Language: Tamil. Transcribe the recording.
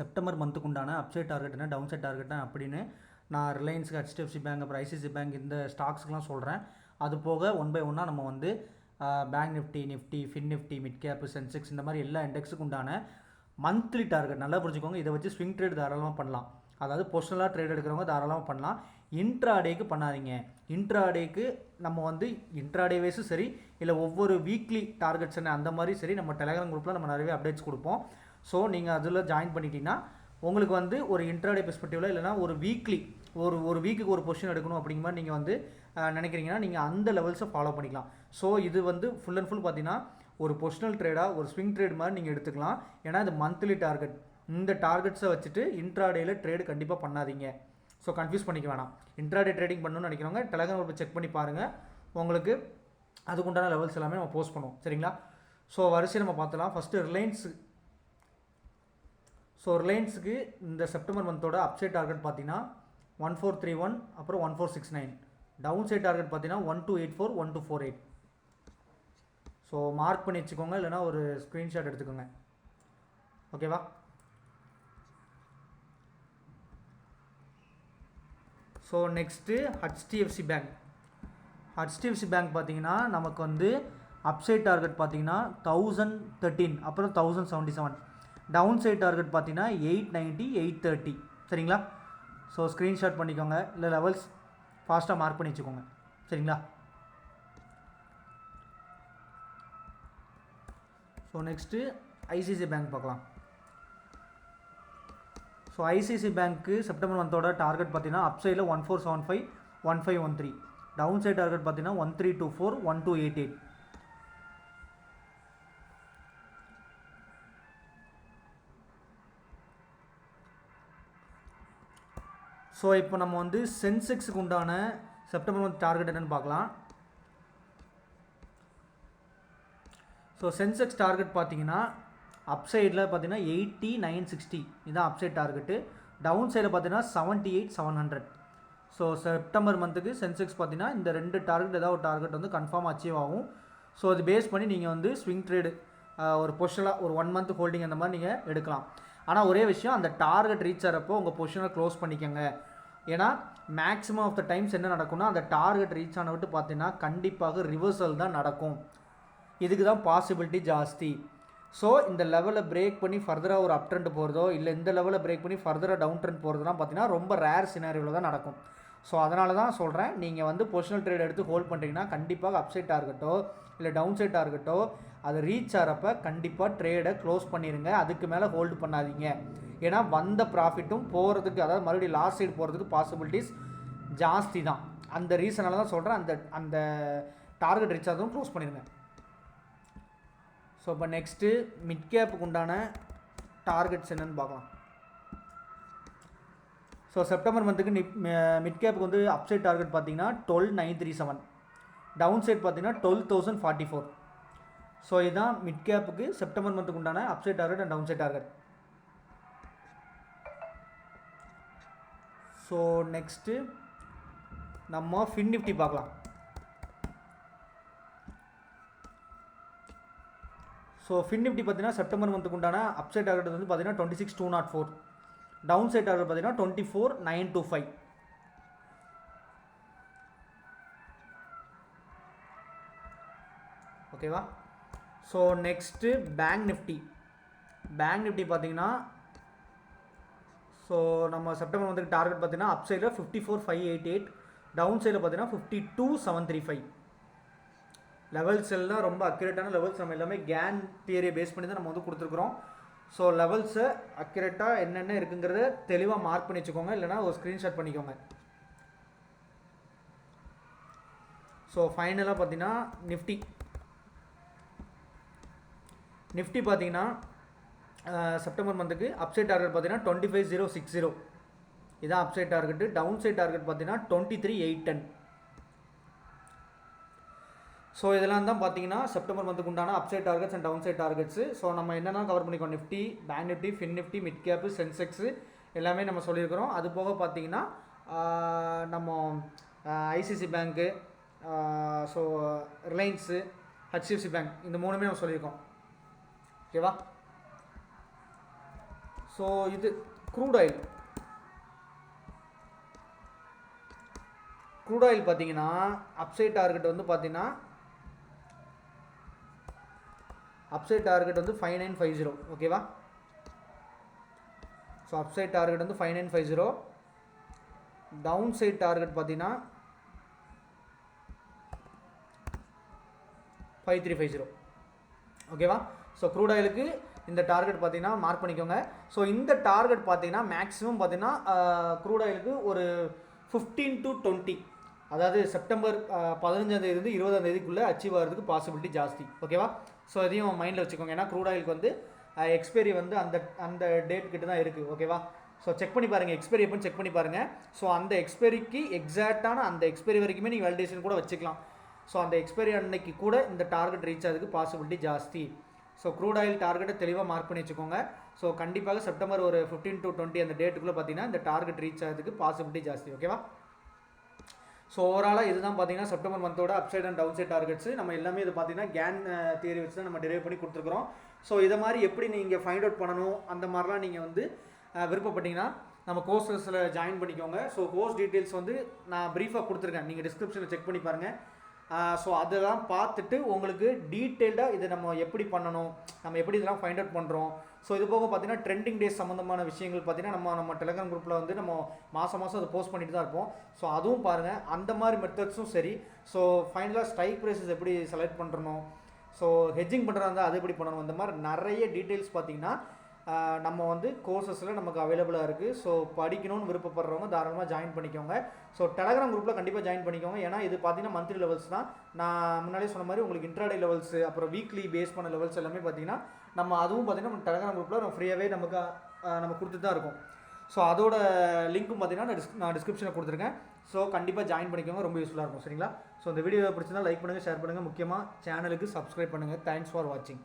செப்டம்பர் மந்த்துக்கு உண்டான அப்சைட் டார்கெட் என்ன டவுன் சைட் டார்கெட் அப்படின்னு நான் ரிலையன்ஸுக்கு HDFC பேங்க் அப்புறம் ஐசிசி பேங்க் இந்த ஸ்டாக்ஸ்க்குலாம் சொல்கிறேன். அது போக ஒன் பை ஒன்னாக நம்ம வந்து bank Nifty fin Nifty mid cap Sensex இந்த மாதிரி எல்லா இண்டெக்ஸுக்கு உண்டான மந்த்லி டார்கெட் நல்லா புரிஞ்சுக்கோங்க. இதை வச்சு ஸ்விங் ட்ரேட் தாராளமாக பண்ணலாம். அதாவது பொர்ஷனலாக ட்ரேட் எடுக்கிறவங்க தாராளமாக பண்ணலாம். இன்ட்ராடேக்கு பண்ணாதீங்க. இன்ட்ராடேக்கு நம்ம வந்து இன்ட்ராடே வைஸும் சரி இல்லை ஒவ்வொரு வீக்லி டார்கெட்ஸ் என்ன அந்த மாதிரி சரி நம்ம டெலகிராம் குரூப்பில் நம்ம நிறையவே அப்டேட்ஸ் கொடுப்போம். ஸோ நீங்கள் அதில் ஜாயின் பண்ணிட்டீங்கன்னா உங்களுக்கு வந்து ஒரு இன்ட்ராடே பெர்ஸ்பெக்டிவில் இல்லைனா ஒரு வீக்லி ஒரு வீக்குக்கு ஒரு பொசிஷன் எடுக்கணும் அப்படிங்கிற மாதிரி நீங்கள் வந்து நினைக்கிறீங்கன்னா நீங்கள் அந்த லெவல்ஸை ஃபாலோ பண்ணிக்கலாம். ஸோ இது வந்து ஃபுல் அண்ட் ஃபுல் பார்த்தீங்கன்னா ஒரு பொசிஷனல் ட்ரேடாக ஒரு ஸ்விங் ட்ரேட் மாதிரி நீங்கள் எடுத்துக்கலாம். ஏன்னா இது மந்த்லி டார்கெட். இந்த டார்கெட்ஸை வச்சுட்டு இன்ட்ராடேயில் ட்ரேடு கண்டிப்பாக பண்ணாதீங்க. ஸோ கன்ஃபியூஸ் பண்ணிக்க வேணாம். இன்ட்ராடே ட்ரேடிங் பண்ணணும்னு நினைக்கிறவங்க டெலகிராம் குரூப்பை செக் பண்ணி பாருங்கள். உங்களுக்கு அதுக்குண்டான லெவல்ஸ் எல்லாமே நம்ம போஸ்ட் பண்ணுவோம். சரிங்களா? ஸோ வரிசை நம்ம பார்த்தலாம். ஃபஸ்ட்டு ரிலையன்ஸுக்கு இந்த செப்டம்பர் மந்தோட அப்சைட் டார்கெட் பார்த்தீங்கன்னா 1431 அப்புறம் 1469. டவுன் சைட் டார்கெட் பார்த்தீங்கன்னா 1284 1248. ஸோ மார்க் பண்ணி வச்சுக்கோங்க, இல்லைனா ஒரு ஸ்க்ரீன்ஷாட் எடுத்துக்கோங்க. ஓகேவா? ஸோ நெக்ஸ்ட்டு HDFC பேங்க் பார்த்தீங்கன்னா நமக்கு வந்து அப்சைட் டார்கெட் பார்த்தீங்கன்னா 1013 அப்புறம் 1077. டவுன் சைட் டார்கெட் பார்த்தீங்கன்னா 890 830. சரிங்களா? ஸோ ஸ்க்ரீன்ஷாட் பண்ணிக்கோங்க, இல்லை லெவல்ஸ் ஃபாஸ்ட்டாக மார்க் பண்ணி வச்சுக்கோங்க. சரிங்களா? ஸோ நெக்ஸ்ட்டு ஐசிசி பேங்க் பார்க்கலாம். ஸோ ஐசிசி பேங்க்கு செப்டம்பர் மந்தோட டார்கெட் பார்த்தீங்கன்னா அப்சைடில் 1475 1513. டவுன் சைட் டார்கெட் பார்த்தீங்கன்னா 1324 1288. ஸோ இப்போ நம்ம வந்து சென்செக்ஸுக்கு உண்டான செப்டம்பர் மந்த் டார்கெட் என்னென்னு பார்க்கலாம். ஸோ சென்செக்ஸ் டார்கெட் பார்த்தீங்கன்னா அப்சைடில் பார்த்தீங்கன்னா 8960 இதுதான் அப்சைட் டார்கெட்டு. டவுன் சைடில் பார்த்தீங்கன்னா 78700. ஸோ செப்டம்பர் மந்த்துக்கு சென்செக்ஸ் பார்த்தீங்கன்னா இந்த ரெண்டு டார்கெட் ஏதாவது ஒரு டார்கெட் வந்து கன்ஃபார்ம் அச்சீவ் ஆகும். ஸோ அது பேஸ் பண்ணி நீங்கள் வந்து ஸ்விங் ட்ரேடு ஒரு பொசிஷனாக ஒரு 1 மந்த் ஹோல்டிங் அந்த மாதிரி நீங்கள் எடுக்கலாம். ஆனால் ஒரே விஷயம், அந்த டார்கெட் ரீச் ஆகிறப்போ உங்கள் பொசிஷனை க்ளோஸ் பண்ணிக்கோங்க. ஏன்னா மேக்ஸிமம் ஆஃப் த டைம்ஸ் என்ன நடக்கும்னா அந்த டார்கெட் ரீச் ஆன விட்டு பார்த்தீங்கன்னா கண்டிப்பாக ரிவர்சல் தான் நடக்கும். இதுக்கு தான் பாசிபிலிட்டி ஜாஸ்தி. ஸோ இந்த லெவலை பிரேக் பண்ணி ஃபர்தராக ஒரு அப் ட்ரெண்ட் போகிறதோ இல்லை இந்த லெவலை பிரேக் பண்ணி ஃபர்தராக டவுன் ட்ரெண்ட் போகிறதுலாம் பார்த்தீங்கன்னா ரொம்ப ரேர் சினாரியோவில் தான் நடக்கும். ஸோ அதனால தான் சொல்கிறேன், நீங்கள் வந்து பொசிஷனல் ட்ரேட் எடுத்து ஹோல்ட் பண்ணுறீங்கன்னா கண்டிப்பாக அப்சைட் டார்கெட்டோ இல்லை டவுன் சைட் டார்கெட்டோ அது ரீச் ஆகிறப்ப கண்டிப்பாக ட்ரேடை க்ளோஸ் பண்ணிடுங்க. அதுக்கு மேலே ஹோல்டு பண்ணாதீங்க. ஏன்னா வந்த ப்ராஃபிட்டும் போகிறதுக்கு, அதாவது மறுபடியும் லாஸ்ட் சைடு போகிறதுக்கு பாசிபிலிட்டிஸ் ஜாஸ்தி தான். அந்த ரீசனால தான் சொல்கிறேன், அந்த டார்கெட் ரீச் ஆகிறதும் க்ளோஸ் பண்ணிடுங்க. ஸோ இப்போ நெக்ஸ்ட்டு மிட் கேப்புக்கு உண்டான டார்கெட்ஸ் என்னென்னு பார்க்கலாம். ஸோ செப்டம்பர் மந்த்துக்கு மிட் கேப்புக்கு வந்து அப்சைட் டார்கெட் பார்த்தீங்கன்னா 12937. டவுன் சைட் பார்த்தீங்கன்னா 12044. ஸோ இதுதான் மிட் கேப்புக்கு செப்டம்பர் மந்த்துக்கு உண்டான upside target and downside target. So next நம்ம ஃபின் நிஃப்டி பார்க்கலாம். ஸோ ஃபின் நிஃப்டி பார்த்தீங்கன்னா செப்டம்பர் மந்த்துக்கு உண்டான அப்சைட் டார்கெட் வந்து பார்த்தீங்கன்னா 26204. டவுன் சைட் டார்கெட் பார்த்தீங்கன்னா 24925. ஓகேவா? ஸோ நெக்ஸ்ட்டு பேங்க் நிஃப்டி பார்த்தீங்கன்னா ஸோ நம்ம செப்டம்பர் மந்த்துக்கு டார்கெட் பார்த்தீங்கன்னா அப் சைடில் 54588. டவுன் சைடில் பார்த்தீங்கன்னா 52735. லெவல்ஸ் எல்லாம் ரொம்ப அக்யூரேட்டான லெவல்ஸ். நம்ம எல்லாமே கேன் தியரியை பேஸ் பண்ணி தான் நம்ம வந்து கொடுத்துருக்குறோம். ஸோ லெவல்ஸை அக்யூரேட்டாக என்னென்ன இருக்குங்கிறத தெளிவாக மார்க் பண்ணி வச்சுக்கோங்க, இல்லைனா ஒரு ஸ்க்ரீன்ஷாட் பண்ணிக்கோங்க. ஸோ ஃபைனலாக பார்த்தீங்கன்னா நிஃப்டி பார்த்தீங்கன்னா செப்டம்பர் மந்த்துக்கு அப்சைட் டார்கெட் பார்த்தீங்கன்னா 25060. இதான் upside target. Downside target பார்த்தீங்கன்னா 23810. ஸோ இதெல்லாம் தான் பார்த்தீங்கன்னா செப்டம்பர் மந்த்துக்கு உண்டான upside targets and downside targets. So நம்ம என்னென்ன கவர் பண்ணிக்கோம், Nifty, bank Nifty, fin Nifty, mid cap, Sensex எல்லாமே நம்ம சொல்லியிருக்கிறோம். அது போக பார்த்தீங்கன்னா நம்ம ICICI bank, so Reliance, HDFC bank இந்த மூணுமே நம்ம சொல்லியிருக்கோம். ஓகேவா? ஸோ ஸோ இது க்ரூட் ஆயில் பார்த்தீங்கன்னா அப்சைட் டார்கெட் வந்து பார்த்தீங்கன்னா அப்சைட் டார்கெட் வந்து 5950 ஓகேவா. ஸோ அப்சைட் டார்கெட் வந்து 5950, டவுன் சைட் டார்கெட் பார்த்தீங்கன்னா 5350 ஓகேவா. ஸோ க்ரூட் ஆயிலுக்கு இந்த டார்கெட் பார்த்தீங்கன்னா மார்க் பண்ணிக்கோங்க. ஸோ இந்த டார்கெட் பார்த்தீங்கன்னா மேக்ஸிமம் பார்த்தீங்கன்னா க்ரூட் ஆயிலுக்கு ஒரு 15 to 20, அதாவது செப்டம்பர் 15 தேதியிலிருந்து 20 தேதிக்குள்ளே அச்சீவ் ஆகிறதுக்கு பாசிபிலிட்டி ஜாஸ்தி ஓகேவா. ஸோ அதையும் மைண்டில் வச்சுக்கோங்க. ஏன்னா க்ரூட் ஆயிலுக்கு வந்து எக்ஸ்பைரி வந்து அந்த டேட் கிட்ட தான் இருக்குது ஓகேவா. ஸோ செக் பண்ணி பாருங்கள், எக்ஸ்பைரி எப்போன்னு செக் பண்ணி பாருங்கள். ஸோ அந்த எக்ஸ்பைரிக்கு எக்ஸாக்டான அந்த எக்ஸ்பைரி வரைக்குமே நீங்கள் வேலிடேஷன் கூட வச்சுக்கலாம். ஸோ அந்த எக்ஸ்பைரி அன்னைக்கு கூட இந்த டார்கெட் ரீச் ஆகிறதுக்கு பாசிபிலிட்டி ஜாஸ்தி. ஸோ க்ரூட் ஆயில் டார்கெட்டை தெளிவாக மார்க் பண்ணி வச்சுக்கோங்க. ஸோ கண்டிப்பாக செப்டம்பர் ஒரு 15 to 20 அந்த டேட்டுக்குள்ளே பார்த்தீங்கன்னா இந்த டார்கெட் ரீச் ஆகிறதுக்கு பாசிபிலிட்டி ஜாஸ்தி ஓகேவா. ஸோ ஓவராலாக இதுதான் பார்த்தீங்கன்னா செப்டம்பர் மந்தோட upside and downside targets. நம்ம எல்லாமே இது பார்த்தீங்கன்னா கேன் தியரி வச்சு தான் நம்ம டெரைவ் பண்ணி கொடுத்துருக்குறோம். ஸோ இதை மாதிரி எப்படி நீங்கள் ஃபைண்ட் அவுட் பண்ணணும் அந்த மாதிரிலாம் நீங்கள் வந்து விருப்பப்பட்டீங்கன்னா நம்ம கோர்சஸில் ஜாயின் பண்ணிக்கோங்க. ஸோ கோர்ஸ் டீட்டெயில்ஸ் வந்து நான் ப்ரீஃபாக கொடுத்துருக்கேன், நீங்கள் டிஸ்கிரிப்ஷனில் செக் பண்ணி பாருங்கள். ஸோ அதெல்லாம் பார்த்துட்டு உங்களுக்கு டீட்டெயில்டாக இதை நம்ம எப்படி பண்ணணும், நம்ம எப்படி இதெல்லாம் ஃபைண்ட் அவுட் பண்ணுறோம். ஸோ இது போக பார்த்தீங்கன்னா ட்ரெண்டிங் டேஸ் சம்மந்தமான விஷயங்கள் பார்த்தீங்கன்னா நம்ம டெலிகிராம் குரூப்பில் வந்து நம்ம மாதம் அதை போஸ்ட் பண்ணிட்டு தான் இருப்போம். ஸோ அதுவும் பாருங்கள், அந்த மாதிரி மெத்தட்ஸும் சரி. ஸோ ஃபைனலாக ஸ்ட்ரைக் ப்ரைஸஸ் எப்படி செலக்ட் பண்ணுறணும், ஸோ ஹெட்ஜிங் பண்ணுறதா இருந்தால் அது எப்படி பண்ணணும், இந்த மாதிரி நிறைய டீட்டெயில்ஸ் பார்த்தீங்கன்னா நம்ம வந்து கோர்சஸில் நமக்கு அவைலபிளாக இருக்குது. ஸோ படிக்கணும்னு விருப்பப்படுறவங்க தாராளமாக ஜாயின் பண்ணிக்கோங்க. ஸோ டெலிகிராம் குரூப்பில் கண்டிப்பாக ஜாயின் பண்ணிக்கோங்க. ஏன்னா இது பார்த்தீங்கன்னா மந்த்லி லெவல்ஸ் தான். நான் முன்னாடியே சொன்ன மாதிரி உங்களுக்கு இன்ட்ராடே லெவல்ஸ் அப்புறம் வீக்லி பேஸ் பண்ண லெவல்ஸ் எல்லாமே பார்த்தீங்கன்னா நம்ம அதுவும் பார்த்தீங்கன்னா நம்ம டெலிகிராம் குரூப்பில் நம்ம ஃப்ரீயாகவே நம்ம கொடுத்துட்டு தான் இருக்கும். ஸோ அதோட லிங்க்கும் பார்த்தீங்கன்னா நான் டிஸ்கிரிப்ஷனில் கொடுத்துருக்கேன். ஸோ கண்டிப்பாக ஜாயின் பண்ணிக்கோங்க, ரொம்ப யூஸ்ஃபுல்லாக இருக்கும் சரிங்களா. ஸோ இந்த வீடியோ பிடிச்சிருந்தா லைக் பண்ணுங்கள், ஷேர் பண்ணுங்கள், முக்கியமாக சேனலுக்கு சப்ஸ்கிரைப் பண்ணுங்கள். தேங்க்ஸ் ஃபார் வாட்சிங்.